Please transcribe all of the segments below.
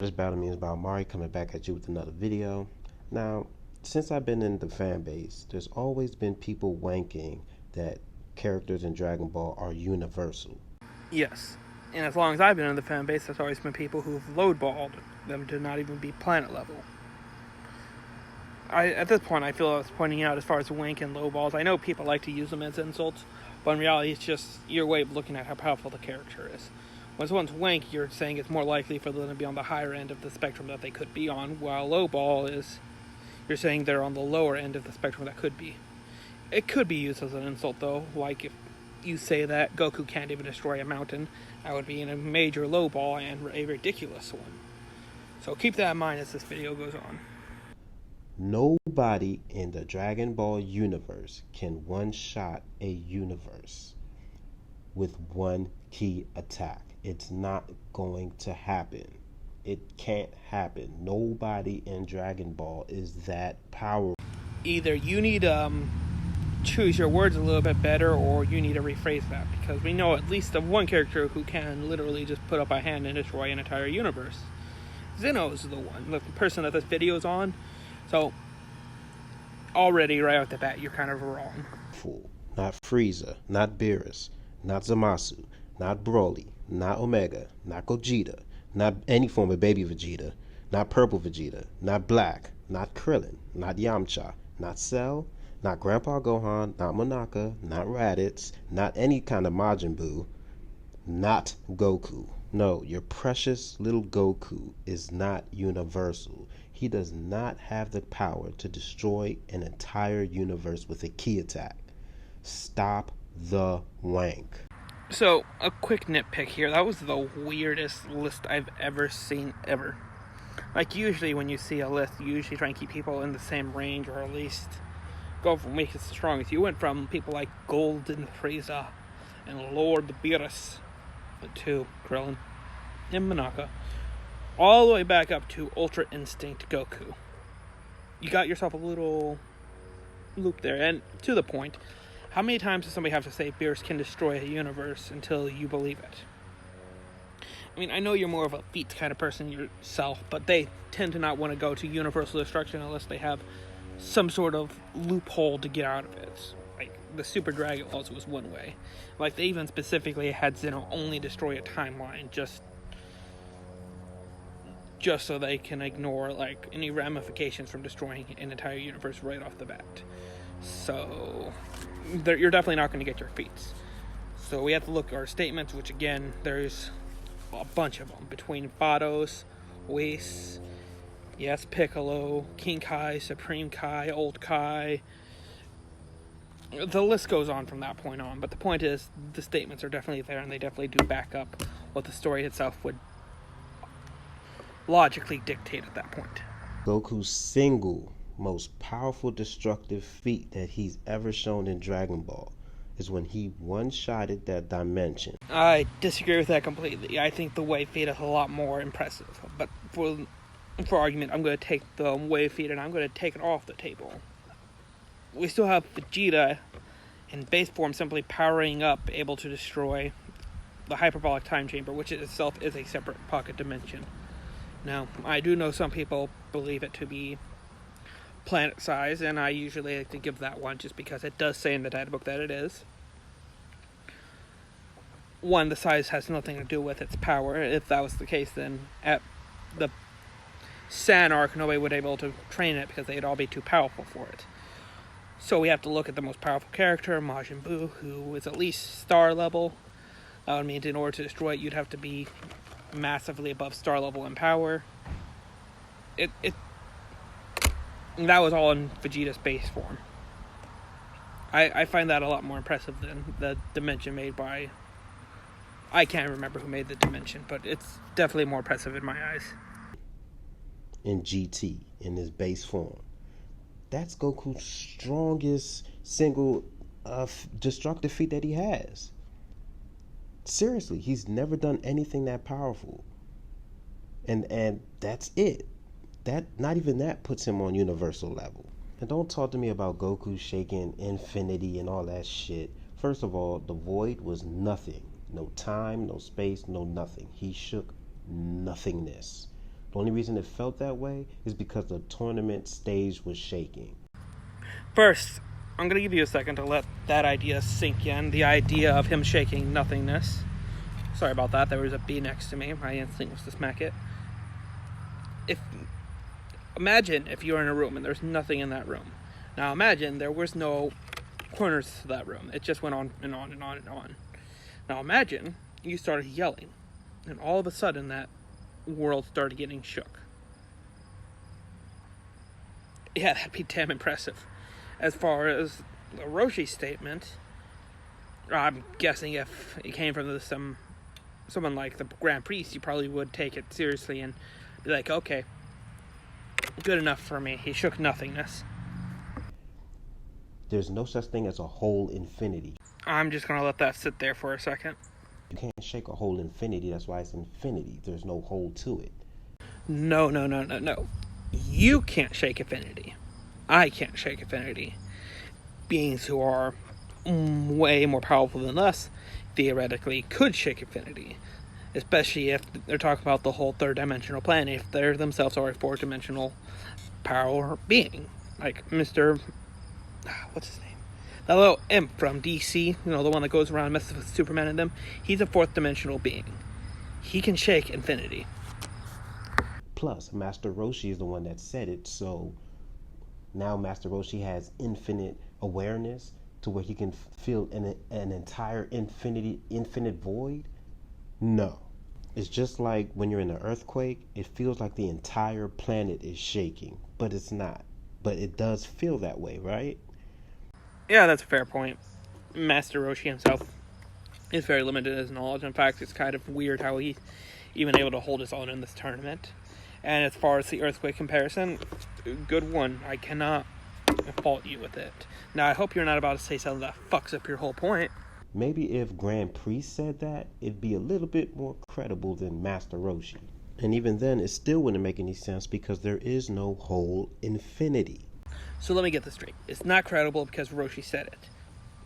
This battle means about Mari coming back at you with another video. Now, since I've been in the fan base, there's always been people wanking that characters in Dragon Ball are universal. Yes, and as long as I've been in the fan base, there's always been people who've load-balled them to not even be planet level. At this point, I feel I was pointing out as far as wank and low balls. I know people like to use them as insults, but in reality, it's just your way of looking at how powerful the character is. When someone's wank, you're saying it's more likely for them to be on the higher end of the spectrum that they could be on, while low ball is, you're saying they're on the lower end of the spectrum that could be. It could be used as an insult, though, like if you say that Goku can't even destroy a mountain, that would be a major low ball and a ridiculous one. So keep that in mind as this video goes on. Nobody in the Dragon Ball universe can one-shot a universe with one key attack. It's not going to happen. It can't happen. Nobody in Dragon Ball is that powerful. Either you need to choose your words a little bit better, or you need to rephrase that, because we know at least of one character who can literally just put up a hand and destroy an entire universe. Zeno is the one, the person that this video is on. So, already right off the bat, you're kind of wrong. Not Frieza, not Beerus, not Zamasu, not Broly, not Omega, not Gogeta, not any form of baby Vegeta, not purple Vegeta, not Black, not Krillin, not Yamcha, not Cell, not Grandpa Gohan, not Monaka, not Raditz, not any kind of Majin Buu, not Goku. No, your precious little Goku is not universal. He does not have the power to destroy an entire universe with a key attack. Stop the wank. So, a quick nitpick here. That was the weirdest list I've ever seen, ever. Like, usually when you see a list, you usually try and keep people in the same range, or at least go from weakest to strongest. You went from people like Golden Frieza and Lord Beerus to Krillin and Monaka, all the way back up to Ultra Instinct Goku. You got yourself a little loop there. And to the point, how many times does somebody have to say Beerus can destroy a universe until you believe it? I mean, I know you're more of a feats kind of person yourself, but they tend to not want to go to universal destruction unless they have some sort of loophole to get out of it. Like, the Super Dragon Balls was one way. Like, they even specifically had Zeno only destroy a timeline just so they can ignore, like, any ramifications from destroying an entire universe right off the bat. So, you're definitely not going to get your feats. So we have to look at our statements, which again, there's a bunch of them. Between Vados, Whis, yes, Piccolo, King Kai, Supreme Kai, Old Kai. The list goes on from that point on, but the point is, the statements are definitely there, and they definitely do back up what the story itself would logically dictate at that point. Goku's single most powerful destructive feat that he's ever shown in Dragon Ball is when he one-shotted that dimension. I disagree with that completely. I think the wave feat is a lot more impressive, but for argument, I'm going to take the wave feat and I'm going to take it off the table. We still have Vegeta in base form simply powering up, able to destroy the hyperbolic time chamber, which itself is a separate pocket dimension. Now, I do know some people believe it to be planet size, and I usually like to give that one just because it does say in the data book that it is. One, the size has nothing to do with its power. If that was the case, then at the Sand arc, nobody would be able to train it because they'd all be too powerful for it. So we have to look at the most powerful character, Majin Buu, who is at least star level. That would mean in order to destroy it, you'd have to be massively above star level in power. That was all in Vegeta's base form. I find that a lot more impressive than the dimension made by... I can't remember who made the dimension, but it's definitely more impressive in my eyes. In GT, in his base form. That's Goku's strongest single destructive feat that he has. Seriously, he's never done anything that powerful. And that's it. That, not even that puts him on universal level. And don't talk to me about Goku shaking infinity and all that shit. First of all, the void was nothing. No time, no space, no nothing. He shook nothingness. The only reason it felt that way is because the tournament stage was shaking. First, I'm going to give you a second to let that idea sink in. The idea of him shaking nothingness. Sorry about that. There was a bee next to me. My instinct was to smack it. Imagine if you're in a room and there's nothing in that room. Now imagine there was no corners to that room. It just went on and on and on and on. Now imagine you started yelling, and all of a sudden that world started getting shook. Yeah, that'd be damn impressive. As far as the Roshi statement, I'm guessing if it came from someone like the Grand Priest, you probably would take it seriously and be like, okay, good enough for me. He shook nothingness. There's no such thing as a whole infinity. I'm just going to let that sit there for a second. You can't shake a whole infinity. That's why it's infinity. There's no whole to it. No. You can't shake infinity. I can't shake infinity. Beings who are way more powerful than us theoretically could shake infinity. Especially if they're talking about the whole third-dimensional plane. If they themselves are a fourth-dimensional power being. Like Mr. What's his name? That little imp from DC. The one that goes around and messes with Superman and them. He's a fourth-dimensional being. He can shake infinity. Plus, Master Roshi is the one that said it, so now Master Roshi has infinite awareness to where he can feel an entire infinite void? No. It's just like when you're in an earthquake, it feels like the entire planet is shaking, but it's not. But it does feel that way, right? Yeah, that's a fair point. Master Roshi himself is very limited in his knowledge. In fact, it's kind of weird how he's even able to hold his own in this tournament. And as far as the earthquake comparison, good one. I cannot fault you with it. Now, I hope you're not about to say something that fucks up your whole point. Maybe if Grand Priest said that, it'd be a little bit more credible than Master Roshi. And even then, it still wouldn't make any sense because there is no whole infinity. So let me get this straight. It's not credible because Roshi said it.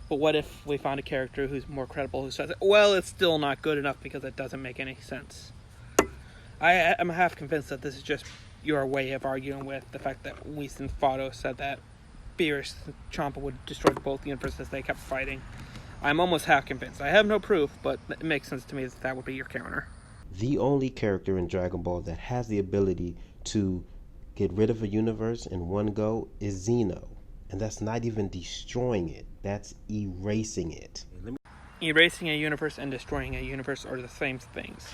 But what if we find a character who's more credible who says it? Well, it's still not good enough because it doesn't make any sense. I'm half convinced that this is just your way of arguing with the fact that Winston Fado said that Beerus and Champa would destroy both universes as they kept fighting. I'm almost half convinced. I have no proof, but it makes sense to me that would be your counter. The only character in Dragon Ball that has the ability to get rid of a universe in one go is Zeno. And that's not even destroying it. That's erasing it. Erasing a universe and destroying a universe are the same things.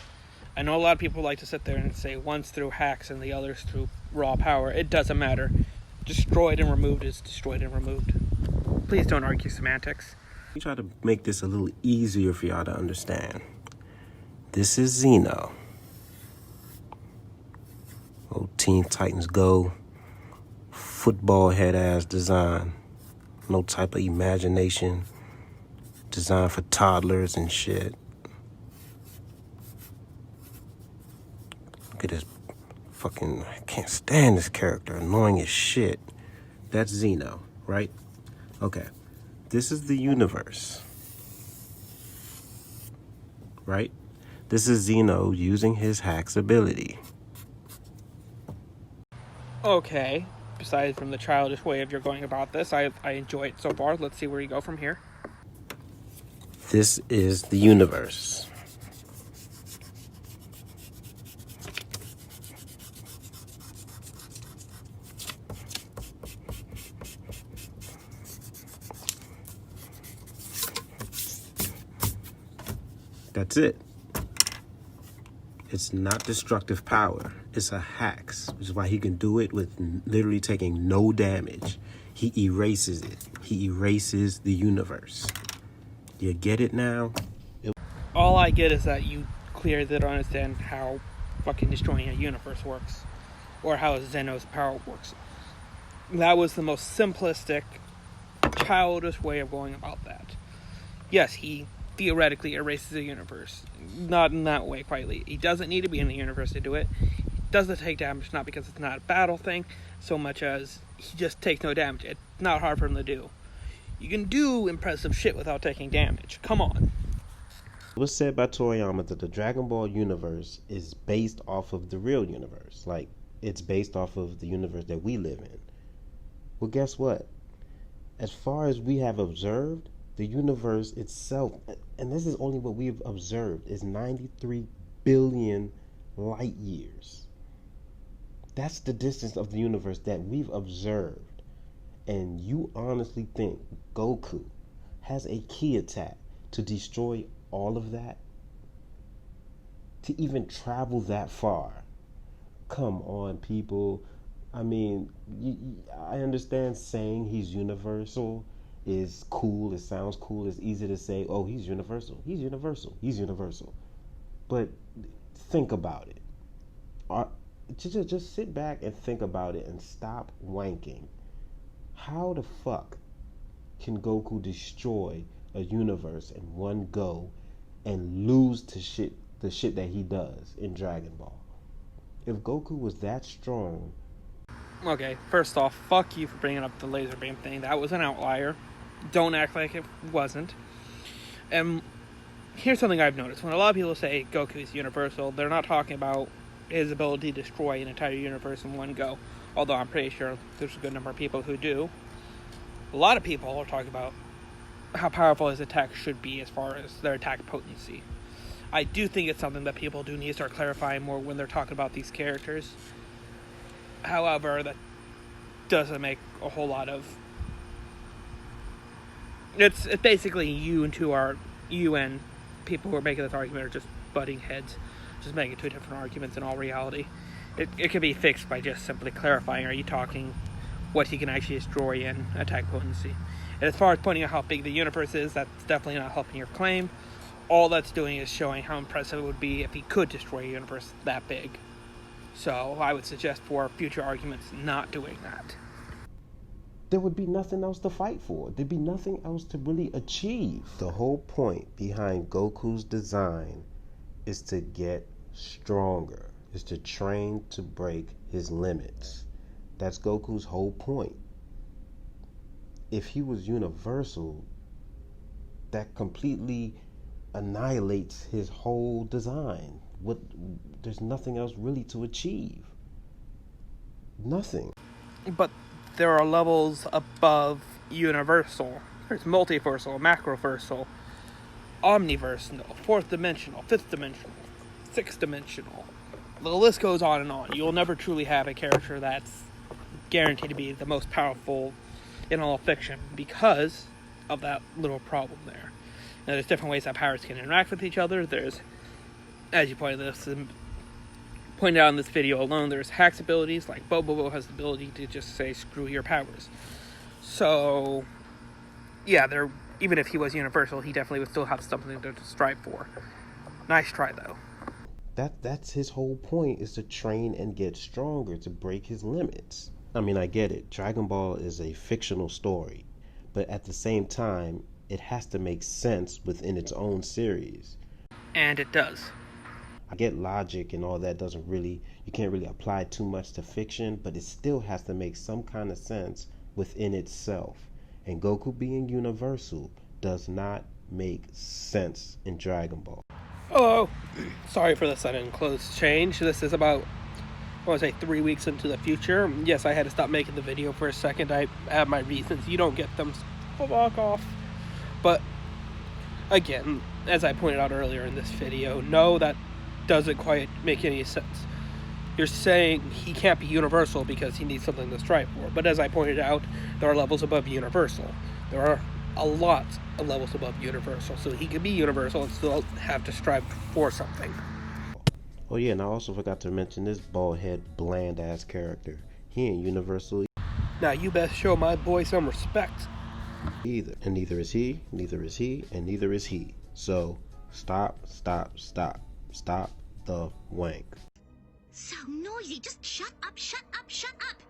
I know a lot of people like to sit there and say one's through hacks and the other's through raw power. It doesn't matter. Destroyed and removed is destroyed and removed. Please don't argue semantics. We try to make this a little easier for y'all to understand. This is Zeno. Old Teen Titans Go. Football head ass design. No type of imagination. Designed for toddlers and shit. Look at this fucking, I can't stand this character. Annoying as shit. That's Zeno, right? Okay. This is the universe. Right? This is Zeno using his hack's ability. Okay. Besides from the childish way of you're going about this, I enjoy it so far. Let's see where you go from here. This is the universe. That's it. It's not destructive power. It's a hacks, which is why he can do it with literally taking no damage. He erases it. He erases the universe. You get it now? All I get is that you clearly don't understand how fucking destroying a universe works. Or how Zeno's power works. That was the most simplistic, childish way of going about that. Yes, he theoretically erases the universe. Not in that way, quietly. He doesn't need to be in the universe to do it. He doesn't take damage, not because it's not a battle thing, so much as he just takes no damage. It's not hard for him to do. You can do impressive shit without taking damage. Come on. It was said by Toriyama that the Dragon Ball universe is based off of the real universe. Like, it's based off of the universe that we live in. Well, guess what? As far as we have observed, the universe itself, and this is only what we've observed, is 93 billion light years. That's the distance of the universe that we've observed. And you honestly think Goku has a ki attack to destroy all of that? To even travel that far? Come on, people. I mean, I understand saying he's universal is cool. It sounds cool. It's easy to say, oh, he's universal. He's universal. He's universal. But think about it. Just sit back and think about it and stop wanking. How the fuck can Goku destroy a universe in one go and lose to the shit that he does in Dragon Ball? If Goku was that strong... Okay, first off, fuck you for bringing up the laser beam thing. That was an outlier. Don't act like it wasn't. And here's something I've noticed. When a lot of people say Goku is universal, they're not talking about his ability to destroy an entire universe in one go. Although I'm pretty sure there's a good number of people who do. A lot of people are talking about how powerful his attack should be as far as their attack potency. I do think it's something that people do need to start clarifying more when they're talking about these characters. However, that doesn't make a whole lot of... It's basically you and people who are making this argument are just butting heads. Just making two different arguments in all reality. It can be fixed by just simply clarifying, are you talking what he can actually destroy in attack potency? And as far as pointing out how big the universe is, that's definitely not helping your claim. All that's doing is showing how impressive it would be if he could destroy a universe that big. So I would suggest for future arguments not doing that. There would be nothing else to fight for. There'd be nothing else to really achieve. The whole point behind Goku's design is to get stronger, is to train to break his limits. That's Goku's whole point. If he was universal, that completely annihilates his whole design. There's nothing else really to achieve. Nothing. But there are levels above universal. There's multiversal, macroversal, omniversal, fourth dimensional, fifth dimensional, sixth dimensional. The list goes on and on. You'll never truly have a character that's guaranteed to be the most powerful in all of fiction because of that little problem there. Now, there's different ways that powers can interact with each other. There's, as you pointed out in this video alone, there's hacks abilities, like Bobobo has the ability to just say, screw your powers. So, yeah, even if he was universal, he definitely would still have something to strive for. Nice try, though. That's his whole point, is to train and get stronger, to break his limits. I mean, I get it. Dragon Ball is a fictional story, but at the same time, it has to make sense within its own series. And it does. I get logic and all that you can't really apply too much to fiction, but it still has to make some kind of sense within itself. And Goku being universal does not make sense in Dragon Ball. Hello. Sorry for the sudden clothes change. This is about, 3 weeks into the future. Yes, I had to stop making the video for a second. I have my reasons. You don't get them. Fuck off. But, again, as I pointed out earlier in this video, no, that doesn't quite make any sense. You're saying he can't be universal because he needs something to strive for. But as I pointed out, there are levels above universal. There are a lot of levels above universal. So he can be universal and still have to strive for something. Oh yeah, and I also forgot to mention this bald-head, bland-ass character. He ain't universal Now you best show my boy some respect. either. And neither is he, and neither is he. So, stop the wank. So noisy. Just shut up, shut up, shut up.